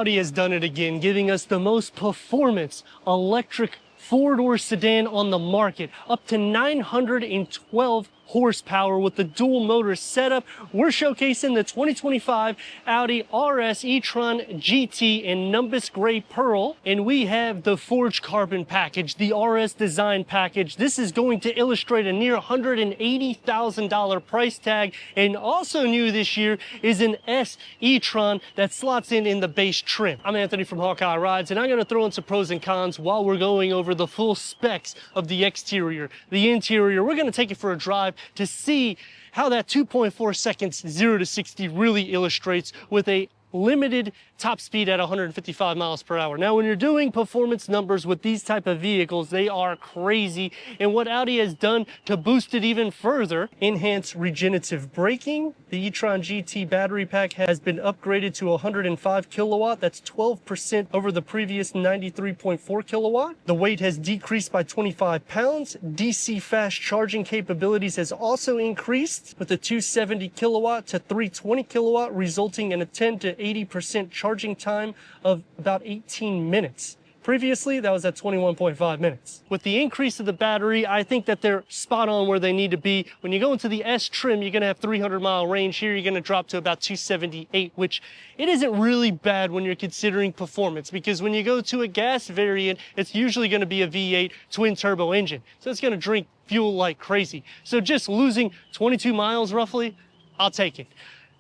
Audi has done it again, giving us the most performance electric four-door sedan on the market, up to 912 horsepower with the dual motor setup. We're showcasing the 2025 Audi RS e-tron GT in Nimbus Gray Pearl, and we have the Forged Carbon package, the RS Design package. This is going to illustrate a near $180,000 price tag, and also new this year is an S e-tron that slots in the base trim. I'm Anthony from Hawkeye Rides, and I'm going to throw in some pros and cons while we're going over the full specs of the exterior, the interior. We're going to take it for a drive to see how that 2.4 seconds 0 to 60 really illustrates with a limited top speed at 155 miles per hour. Now, when you're doing performance numbers with these type of vehicles, they are crazy. And what Audi has done to boost it even further, enhance regenerative braking. The e-tron GT battery pack has been upgraded to 105 kilowatt. That's 12% over the previous 93.4 kilowatt. The weight has decreased by 25 pounds. DC fast charging capabilities has also increased with a 270 kilowatt to 320 kilowatt, resulting in a 10 to 80% charging time of about 18 minutes. Previously, that was at 21.5 minutes. With the increase of the battery, I think that they're spot on where they need to be. When you go into the S trim, you're gonna have 300-mile range. Here, you're gonna drop to about 278, which it isn't really bad when you're considering performance, because when you go to a gas variant, it's usually gonna be a V8 twin turbo engine. So it's gonna drink fuel like crazy. So just losing 22 miles roughly, I'll take it.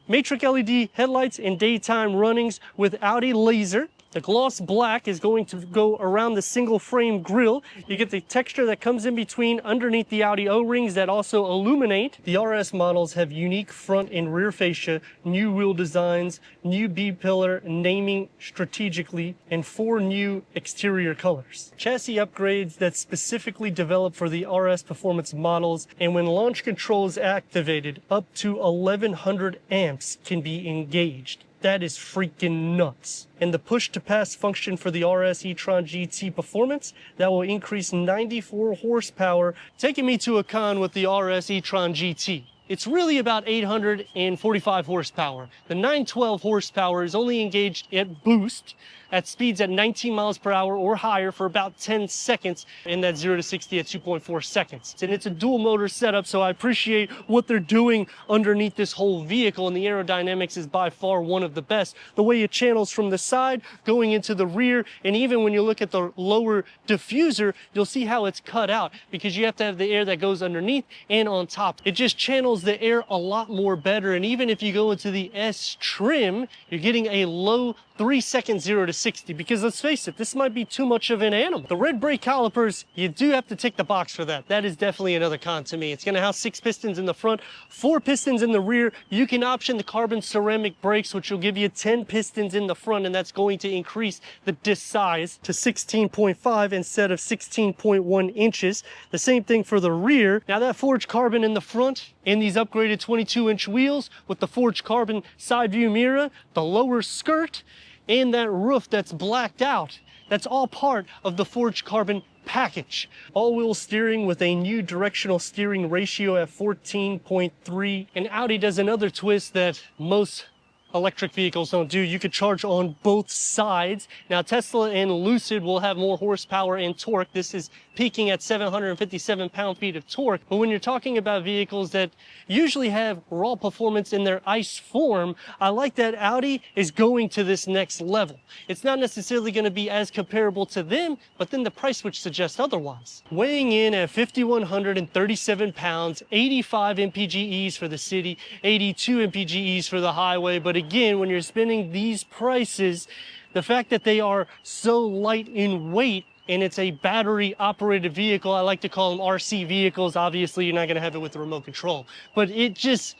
Matrix LED headlights in daytime runnings with Audi laser. The gloss black is going to go around the single frame grille. You get the texture that comes in between underneath the Audi O-rings that also illuminate. The RS models have unique front and rear fascia, new wheel designs, new B-pillar naming strategically, and 4 new exterior colors. Chassis upgrades that specifically developed for the RS performance models, and when launch control is activated, up to 1100 amps can be engaged. That is freaking nuts. And the push-to-pass function for the RS e-tron GT Performance, that will increase 94 horsepower, taking me to a con with the RS e-tron GT. It's really about 845 horsepower. The 912 horsepower is only engaged at boost at speeds at 19 miles per hour or higher for about 10 seconds, and that 0 to 60 at 2.4 seconds. And it's a dual motor setup, so I appreciate what they're doing underneath this whole vehicle, and the aerodynamics is by far one of the best. The way it channels from the side, going into the rear, and even when you look at the lower diffuser, you'll see how it's cut out, because you have to have the air that goes underneath and on top. It just channels the air a lot more better, and even if you go into the S trim, you're getting a low 3-second 0 to 60, because let's face it, this might be too much of an animal. The red brake calipers, you do have to tick the box for that. That is definitely another con to me. It's gonna have 6 pistons in the front, 4 pistons in the rear. You can option the carbon ceramic brakes, which will give you 10 pistons in the front, and that's going to increase the disc size to 16.5 instead of 16.1 inches. The same thing for the rear. Now that forged carbon in the front and these upgraded 22-inch wheels with the forged carbon side view mirror, the lower skirt, and that roof that's blacked out, that's all part of the Forged Carbon package. All-wheel steering with a new directional steering ratio at 14.3. And Audi does another twist that most electric vehicles don't do. You could charge on both sides. Now, Tesla and Lucid will have more horsepower and torque. This is peaking at 757 pound-feet of torque. But when you're talking about vehicles that usually have raw performance in their ICE form, I like that Audi is going to this next level. It's not necessarily going to be as comparable to them, but then the price would suggest otherwise. Weighing in at 5,137 pounds, 85 mpges for the city, 82 mpges for the highway. But again, when you're spending these prices, the fact that they are so light in weight, and it's a battery operated vehicle, I like to call them RC vehicles. Obviously, you're not gonna have it with the remote control, but it just,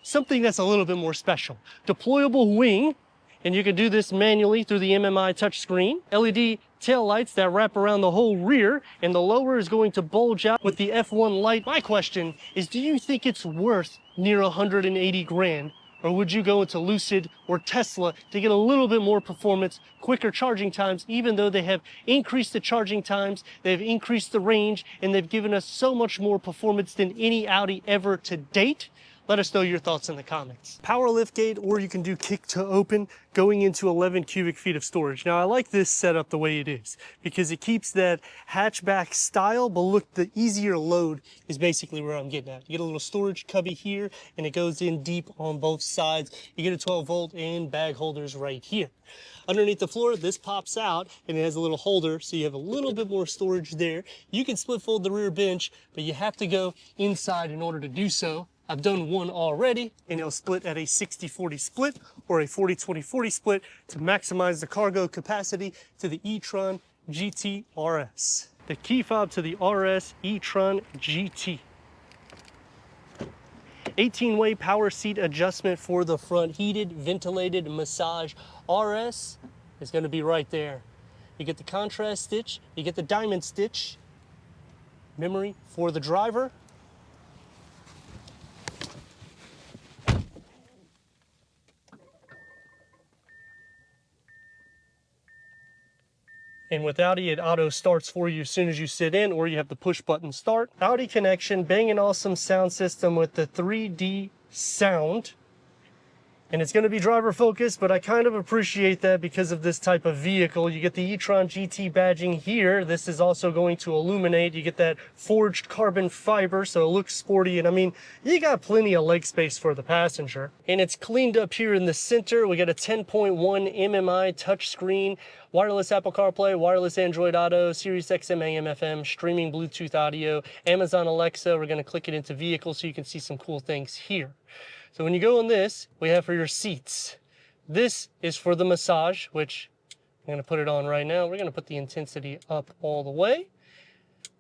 something that's a little bit more special. Deployable wing, and you can do this manually through the MMI touchscreen. LED tail lights that wrap around the whole rear, and the lower is going to bulge out with the F1 light. My question is, do you think it's worth near 180 grand? Or would you go into Lucid or Tesla to get a little bit more performance, quicker charging times, even though they have increased the charging times, they've increased the range, and they've given us so much more performance than any Audi ever to date? Let us know your thoughts in the comments. Power liftgate, or you can do kick to open, going into 11 cubic feet of storage. Now I like this setup the way it is because it keeps that hatchback style, but look, the easier load is basically where I'm getting at. You get a little storage cubby here and it goes in deep on both sides. You get a 12 volt and bag holders right here. Underneath the floor, this pops out and it has a little holder, so you have a little bit more storage there. You can split fold the rear bench, but you have to go inside in order to do so. I've done one already, and it'll split at a 60-40 split or a 40-20-40 split to maximize the cargo capacity to the e-tron GT RS. The key fob to the RS e-tron GT. 18-way power seat adjustment for the front, heated, ventilated, massage. RS is going to be right there. You get the contrast stitch, you get the diamond stitch, memory for the driver. And with Audi, it auto starts for you as soon as you sit in, or you have the push button start. Audi connection, Bang & Olufsen sound system with the 3D sound. And it's going to be driver focused, but I kind of appreciate that because of this type of vehicle. You get the e-tron GT badging here. This is also going to illuminate. You get that forged carbon fiber, so it looks sporty. And I mean, you got plenty of leg space for the passenger. And it's cleaned up here in the center. We got a 10.1 MMI touchscreen, wireless Apple CarPlay, wireless Android Auto, Sirius XM AM FM, streaming Bluetooth audio, Amazon Alexa. We're going to click it into vehicle so you can see some cool things here. So when you go on this, we have for your seats. This is for the massage, which I'm going to put it on right now. We're going to put the intensity up all the way.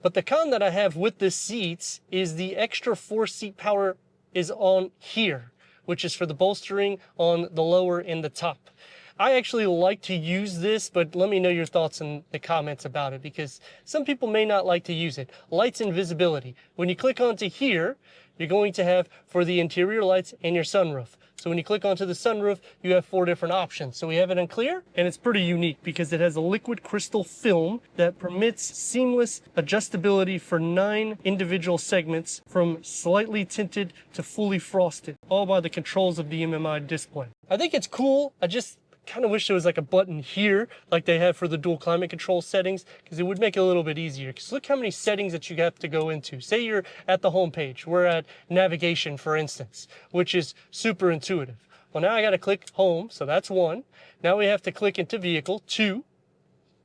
But the con that I have with the seats is the extra 4-seat power is on here, which is for the bolstering on the lower and the top. I actually like to use this, but let me know your thoughts in the comments about it because some people may not like to use it. Lights and visibility. When you click onto here, you're going to have for the interior lights and your sunroof. So when you click onto the sunroof, you have 4 different options. So we have it in clear, and it's pretty unique because it has a liquid crystal film that permits seamless adjustability for 9 individual segments from slightly tinted to fully frosted, all by the controls of the MMI display. I think it's cool. I just kind of wish there was like a button here like they have for the dual climate control settings, because it would make it a little bit easier. Because look how many settings that you have to go into. Say you're at the home page, we're at navigation for instance, which is super intuitive. Well, now I got to click home, so that's 1. Now we have to click into vehicle, 2.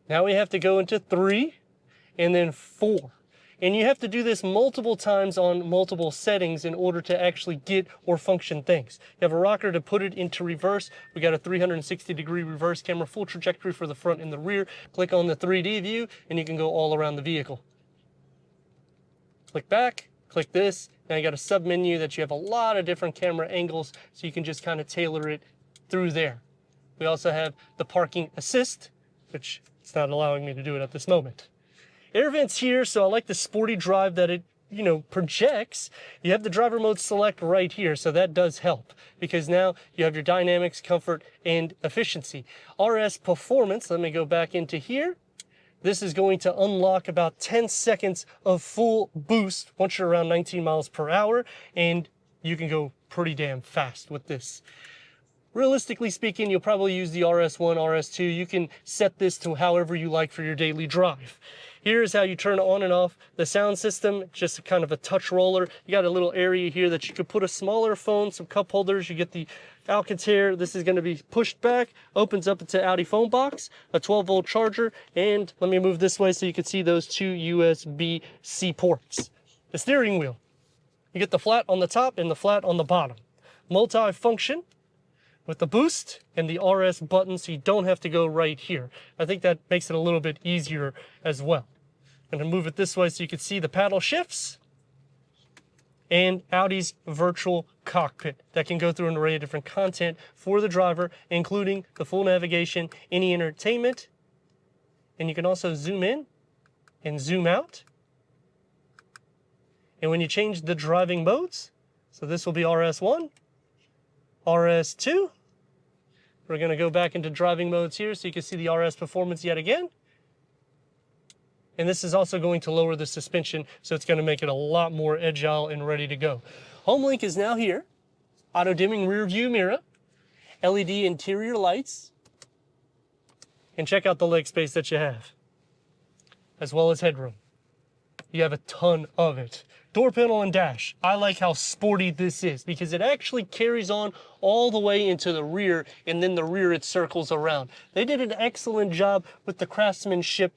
Now we have to go into 3 and then 4. And you have to do this multiple times on multiple settings in order to actually get or function things. You have a rocker to put it into reverse. We got a 360-degree reverse camera, full trajectory for the front and the rear. Click on the 3D view and you can go all around the vehicle. Click back, click this. Now you got a sub-menu that you have a lot of different camera angles, so you can just kind of tailor it through there. We also have the parking assist, which it's not allowing me to do it at this moment. Air vents here, so I like the sporty drive that it, projects. You have the driver mode select right here, so that does help because now you have your dynamics, comfort, and efficiency. RS performance, let me go back into here. This is going to unlock about 10 seconds of full boost once you're around 19 miles per hour, and you can go pretty damn fast with this. Realistically speaking, you'll probably use the RS1, RS2. You can set this to however you like for your daily drive. Here's how you turn on and off the sound system, just kind of a touch roller. You got a little area here that you could put a smaller phone, some cup holders. You get the Alcantara. This is going to be pushed back, opens up into Audi phone box, a 12-volt charger, and let me move this way so you can see those 2 USB-C ports. The steering wheel. You get the flat on the top and the flat on the bottom. Multi-function with the boost and the RS button, so you don't have to go right here. I think that makes it a little bit easier as well. I'm going to move it this way so you can see the paddle shifts and Audi's virtual cockpit that can go through an array of different content for the driver, including the full navigation, any entertainment, and you can also zoom in and zoom out. And when you change the driving modes, so this will be RS1, RS2, we're going to go back into driving modes here so you can see the RS performance yet again. And this is also going to lower the suspension, so it's going to make it a lot more agile and ready to go. HomeLink is now here. Auto dimming rear view mirror, LED interior lights, and check out the leg space that you have, as well as headroom. You have a ton of it. Door panel and dash. I like how sporty this is because it actually carries on all the way into the rear, and then the rear it circles around. They did an excellent job with the craftsmanship,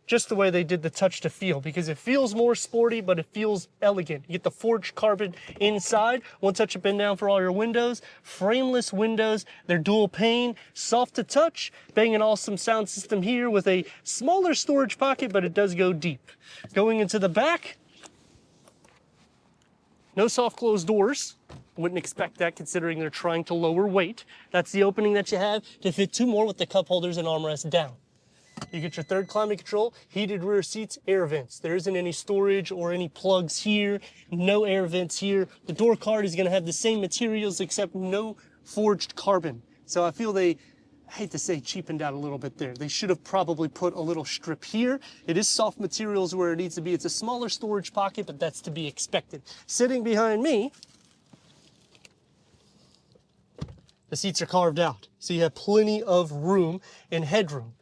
just the way they did the touch to feel, because it feels more sporty, but it feels elegant. You get the forged carbon inside, one touch up and down for all your windows, frameless windows, they're dual pane, soft to touch, Bang & Olufsen sound system here with a smaller storage pocket, but it does go deep. Going into the back, no soft closed doors. Wouldn't expect that considering they're trying to lower weight. That's the opening that you have to fit two more with the cup holders and armrest down. You get your third climate control, heated rear seats, air vents. There isn't any storage or any plugs here, no air vents here. The door card is gonna have the same materials except no forged carbon. So I feel they, I hate to say, cheapened out a little bit there. They should have probably put a little strip here. It is soft materials where it needs to be. It's a smaller storage pocket, but that's to be expected. Sitting behind me, the seats are carved out. So you have plenty of room and headroom.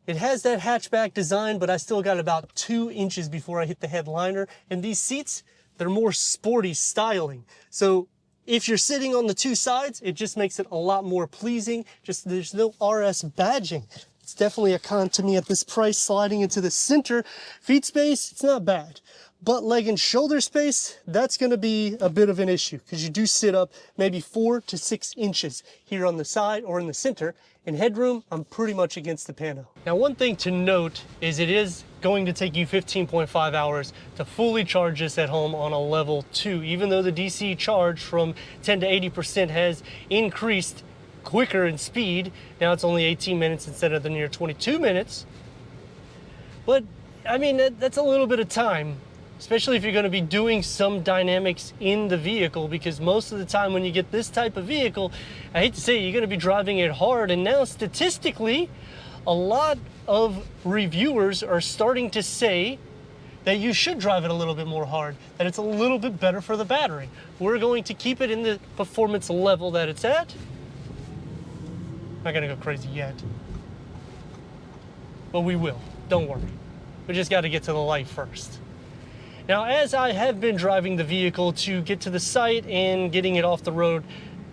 It has that hatchback design, but I still got about 2 inches before I hit the headliner. And these seats, they're more sporty styling. So if you're sitting on the two sides, it just makes it a lot more pleasing. Just there's no RS badging. It's definitely a con to me at this price. Sliding into the center, feet space, it's not bad. Butt, leg, and shoulder space, that's gonna be a bit of an issue because you do sit up maybe 4 to 6 inches here on the side or in the center. In headroom, I'm pretty much against the panel. Now, one thing to note is it is going to take you 15.5 hours to fully charge this at home on a level 2, even though the DC charge from 10 to 80% has increased quicker in speed. Now it's only 18 minutes instead of the near 22 minutes. But I mean, that's a little bit of time, especially if you're going to be doing some dynamics in the vehicle, because most of the time when you get this type of vehicle, I hate to say it, you're going to be driving it hard. And now statistically, a lot of reviewers are starting to say that you should drive it a little bit more hard, that it's a little bit better for the battery. We're going to keep it in the performance level that it's at. Not going to go crazy yet, but we will. Don't worry. We just got to get to the light first. Now, as I have been driving the vehicle to get to the site and getting it off the road,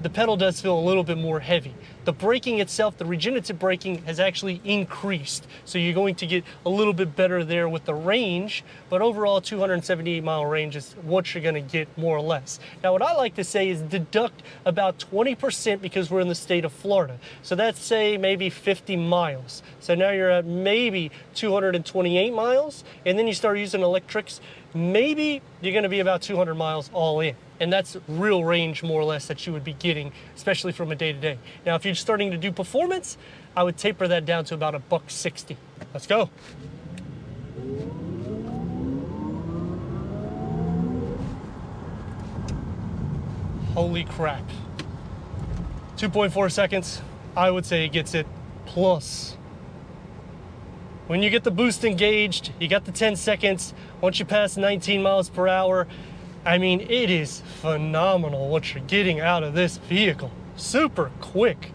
the pedal does feel a little bit more heavy. The braking itself, the regenerative braking, has actually increased. So you're going to get a little bit better there with the range, but overall 278-mile range is what you're gonna get more or less. Now, what I like to say is deduct about 20% because we're in the state of Florida. So that's, say, maybe 50 miles. So now you're at maybe 228 miles, and then you start using electrics, maybe you're gonna be about 200 miles all in. And that's real range, more or less, that you would be getting, especially from a day-to-day. Now, if you're starting to do performance, I would taper that down to about $160. Let's go. Holy crap. 2.4 seconds, I would say it gets it plus. When you get the boost engaged, you got the 10 seconds. Once you pass 19 miles per hour, I mean, it is phenomenal what you're getting out of this vehicle. Super quick.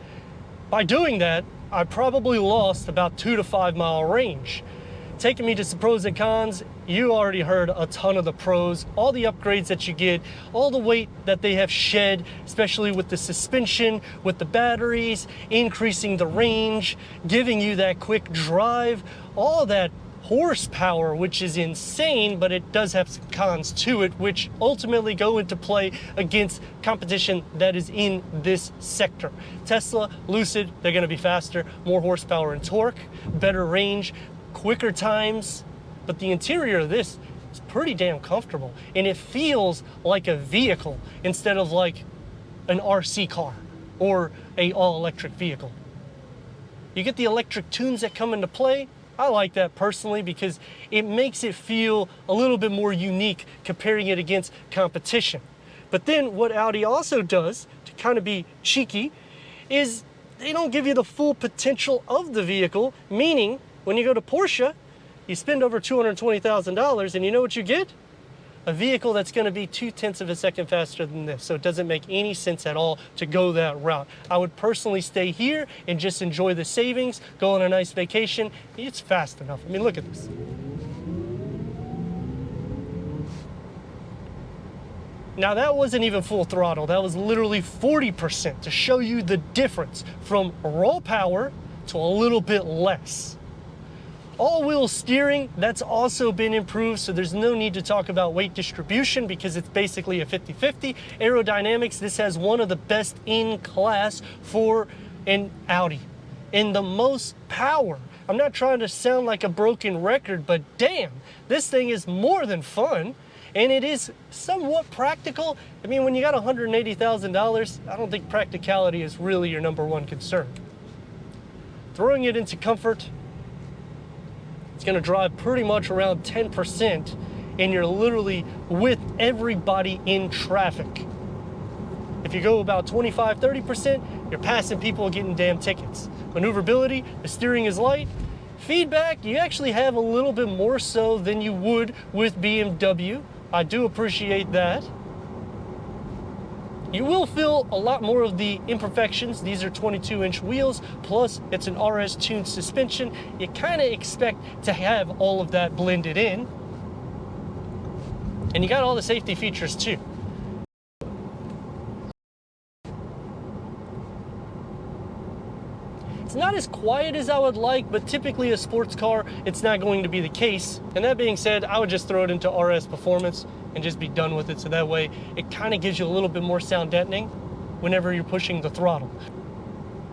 By doing that, I probably lost about 2 to 5 mile range. Taking me to some pros and cons, you already heard a ton of the pros, all the upgrades that you get, all the weight that they have shed, especially with the suspension, with the batteries, increasing the range, giving you that quick drive, all that horsepower, which is insane, but it does have some cons to it, which ultimately go into play against competition that is in this sector. Tesla, Lucid, they're gonna be faster, more horsepower and torque, better range, quicker times, but the interior of this is pretty damn comfortable, and it feels like a vehicle instead of like an RC car or a all-electric vehicle. You get the electric tunes that come into play. I like that personally because it makes it feel a little bit more unique comparing it against competition. But then what Audi also does to kind of be cheeky is they don't give you the full potential of the vehicle, meaning when you go to Porsche, you spend over $220,000 and you know what you get? A a vehicle that's going to be 0.2 of a second faster than this. So it doesn't make any sense at all to go that route. I would personally stay here and just enjoy the savings, go on a nice vacation. It's fast enough. I mean, look at this. Now that wasn't even full throttle. That was literally 40% to show you the difference from raw power to a little bit less. All-wheel steering, that's also been improved, so there's no need to talk about weight distribution because it's basically a 50-50. Aerodynamics, this has one of the best in class for an Audi. And the most power. I'm not trying to sound like a broken record, but damn, this thing is more than fun. And it is somewhat practical. I mean, when you got $180,000, I don't think practicality is really your #1 concern. Throwing it into comfort, it's gonna drive pretty much around 10%, and you're literally with everybody in traffic. If you go about 25-30%, you're passing people and getting damn tickets. Maneuverability, the steering is light. Feedback, you actually have a little bit more so than you would with BMW. I do appreciate that. You will feel a lot more of the imperfections. These are 22-inch wheels, plus it's an RS tuned suspension. You kind of expect to have all of that blended in. And you got all the safety features too. It's not as quiet as I would like, but typically a sports car, it's not going to be the case. And that being said, I would just throw it into RS Performance and just be done with it. So that way it kind of gives you a little bit more sound deadening whenever you're pushing the throttle.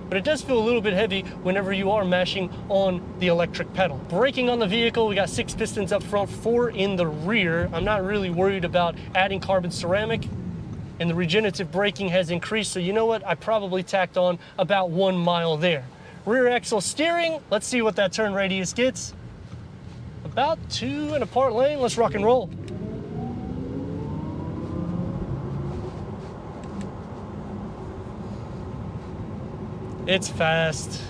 But it does feel a little bit heavy whenever you are mashing on the electric pedal. Braking on the vehicle, we got 6 pistons up front, 4 in the rear. I'm not really worried about adding carbon ceramic, and the regenerative braking has increased. So you know what? I probably tacked on about 1 mile there. Rear axle steering, let's see what that turn radius gets. About 2 and a part lane, let's rock and roll. It's fast.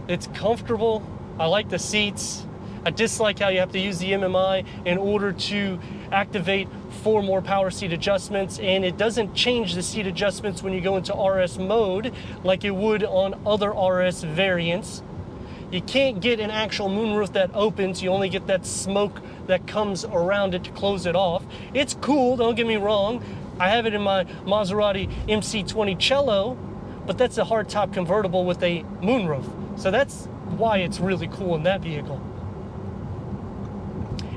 It's comfortable. I like the seats. I dislike how you have to use the MMI in order to activate 4 more power seat adjustments, and it doesn't change the seat adjustments when you go into RS mode like it would on other RS variants. You can't get an actual moonroof that opens. You only get that smoke that comes around it to close it off. It's cool, don't get me wrong. I have it in my Maserati MC20 Cello, but that's a hardtop convertible with a moonroof. So that's why it's really cool in that vehicle.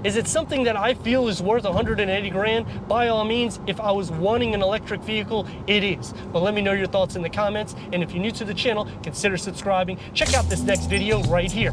Is it something that I feel is worth 180 grand? By all means, if I was wanting an electric vehicle, it is. But let me know your thoughts in the comments. And if you're new to the channel, consider subscribing. Check out this next video right here.